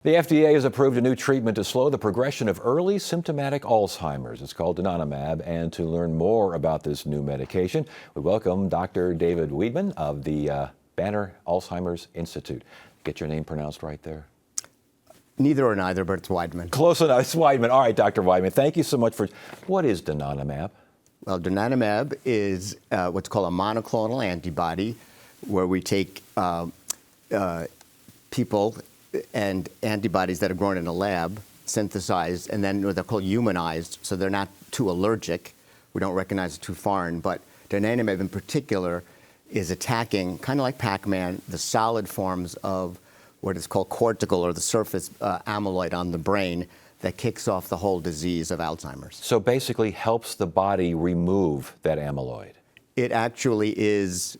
The FDA has approved a new treatment to slow the progression of early symptomatic Alzheimer's. It's called donanemab. And to learn more about this new medication, we welcome Dr. David Weidman of the Banner Alzheimer's Institute. Get your name pronounced right there? Neither or neither, but it's Weidman. Close enough. It's Weidman. All right, Dr. Weidman, thank you so much for... What is donanemab? Well, donanemab is what's called a monoclonal antibody, where we take people and antibodies that are grown in a lab, synthesized, and then they're called humanized, so they're not too allergic. We don't recognize it too foreign, but donanemab in particular is attacking, kind of like Pac-Man, the solid forms of what is called cortical, or the surface amyloid on the brain that kicks off the whole disease of Alzheimer's. So basically helps the body remove that amyloid. It actually is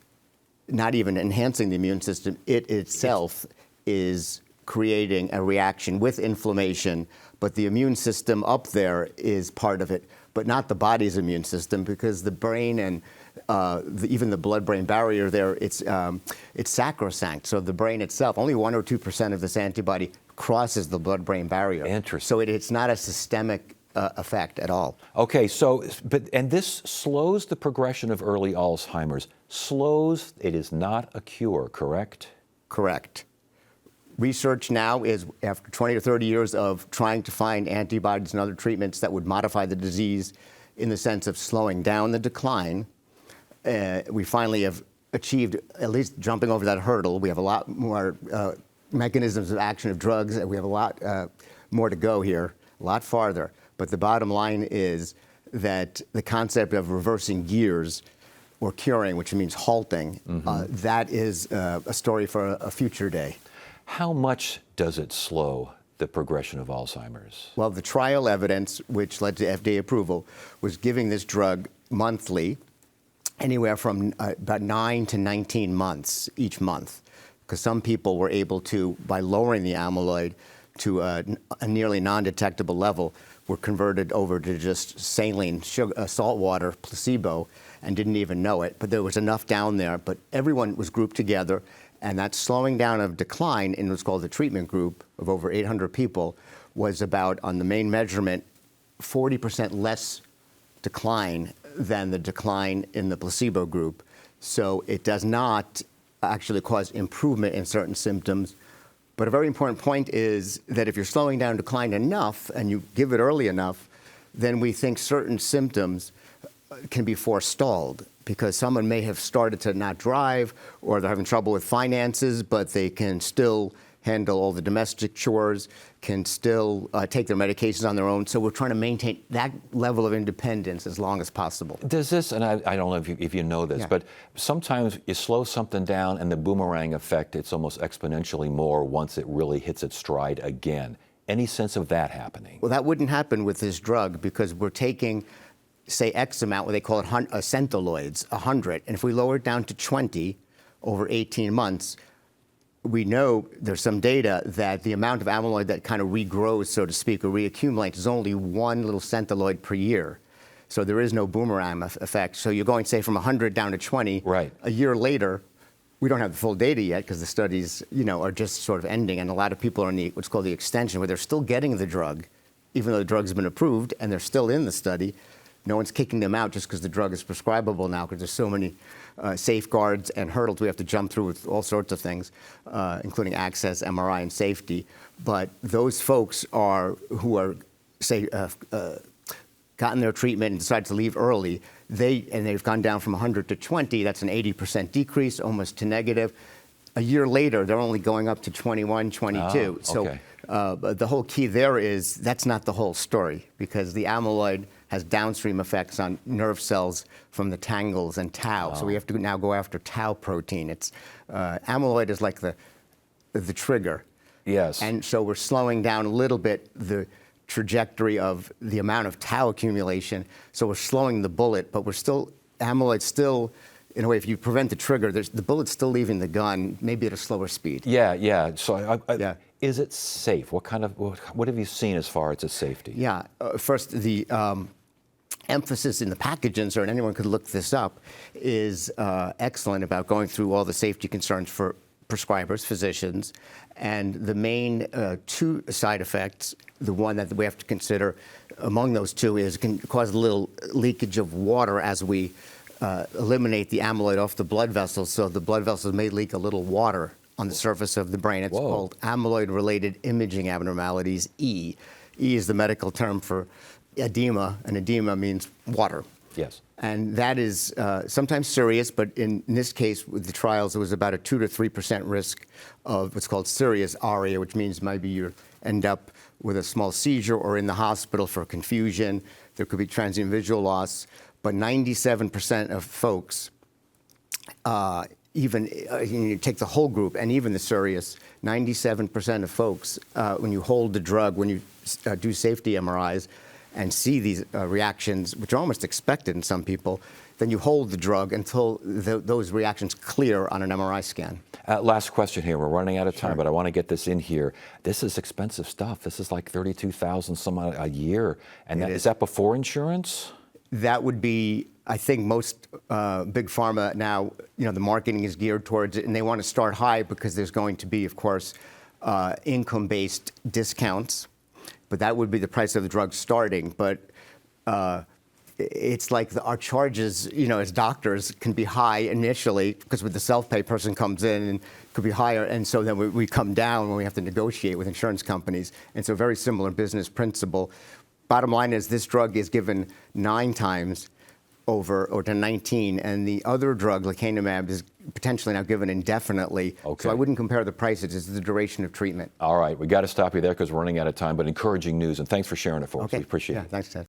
not even enhancing the immune system. It itself is creating a reaction with inflammation, but the immune system up there is part of it, but not the body's immune system, because the brain and even the blood-brain barrier there, it's sacrosanct. So the brain itself, only 1 or 2% of this antibody crosses the blood-brain barrier. Interesting. So it's not a systemic effect at all. Okay, and this slows the progression of early Alzheimer's. Slows, it is not a cure, correct? Correct. Research now is, after 20 to 30 years of trying to find antibodies and other treatments that would modify the disease in the sense of slowing down the decline, we finally have achieved at least jumping over that hurdle. We have a lot more mechanisms of action of drugs, and we have a lot more to go here, a lot farther. But the bottom line is that the concept of reversing gears or curing, which means halting, that is a story for a future day. How much does it slow the progression of Alzheimer's? Well, the trial evidence, which led to FDA approval, was giving this drug monthly, anywhere from about 9 to 19 months each month, because some people were able to, by lowering the amyloid to a nearly non-detectable level, were converted over to just saline, salt water, placebo, and didn't even know it. But there was enough down there, but everyone was grouped together, and that slowing down of decline in what's called the treatment group of over 800 people was about, on the main measurement, 40% less decline than the decline in the placebo group. So it does not actually cause improvement in certain symptoms. But a very important point is that if you're slowing down decline enough and you give it early enough, then we think certain symptoms can be forestalled, because someone may have started to not drive, or they're having trouble with finances, but they can still handle all the domestic chores, can still take their medications on their own. So we're trying to maintain that level of independence as long as possible. Does this, and I don't know if you know this, but sometimes you slow something down and the boomerang effect, it's almost exponentially more once it really hits its stride again. Any sense of that happening? Well, that wouldn't happen with this drug, because we're taking, say, X amount, what they call it centiloids, 100. And if we lower it down to 20 over 18 months, we know there's some data that the amount of amyloid that kind of regrows, so to speak, or reaccumulates is only 1 little centiloid per year. So there is no boomerang effect. So you're going, say, from 100 down to 20. Right. A year later, we don't have the full data yet, because the studies, are just sort of ending. And a lot of people are in what's called the extension, where they're still getting the drug, even though the drug's been approved, and they're still in the study. No one's kicking them out just because the drug is prescribable now, because there's so many safeguards and hurdles we have to jump through with all sorts of things, including access, MRI, and safety. But those folks who are, say, gotten their treatment and decided to leave early, they've gone down from 100 to 20. That's an 80% decrease, almost to negative. A year later, they're only going up to 21, 22. Oh, okay. So the whole key there is that's not the whole story, because the amyloid has downstream effects on nerve cells from the tangles and tau. So we have to now go after tau protein. It's amyloid is like the trigger. Yes. And so we're slowing down a little bit the trajectory of the amount of tau accumulation. So we're slowing the bullet, but amyloid's still, in a way, if you prevent the trigger, the bullet's still leaving the gun, maybe at a slower speed. Yeah. So Yeah. Is it safe? What have you seen as far as its safety? Yeah. First, the emphasis in the package insert, and anyone could look this up, is excellent about going through all the safety concerns for prescribers, physicians, and the main two side effects, the one that we have to consider among those two is it can cause a little leakage of water as we eliminate the amyloid off the blood vessels, so the blood vessels may leak a little water on the surface of the brain. It's called amyloid-related imaging abnormalities, E. E is the medical term for edema, and edema means water. Yes. And that is sometimes serious, but in this case, with the trials, it was about a 2 to 3% risk of what's called serious ARIA, which means maybe you end up with a small seizure or in the hospital for confusion. There could be transient visual loss, but 97% of folks, even you take the whole group and even the serious, 97% of folks, when you hold the drug, when you do safety MRIs, and see these reactions, which are almost expected in some people, then you hold the drug until those reactions clear on an MRI scan. Last question here. We're running out of time, but I want to get this in here. This is expensive stuff. This is like $32,000 some a year. And is that before insurance? That would be, I think most big pharma now, the marketing is geared towards it, and they want to start high because there's going to be, of course, income-based discounts. But that would be the price of the drug starting. But it's like our charges, as doctors, can be high initially because with the self-pay person comes in and could be higher, and so then we come down when we have to negotiate with insurance companies. And so very similar business principle. Bottom line is this drug is given 9 times over or to 19, and the other drug, lecanemab, is potentially now given indefinitely. Okay. So I wouldn't compare the prices, it's the duration of treatment. All right, we got to stop you there because we're running out of time, but encouraging news, and thanks for sharing it for us. Okay. We appreciate it. Thanks, Ted.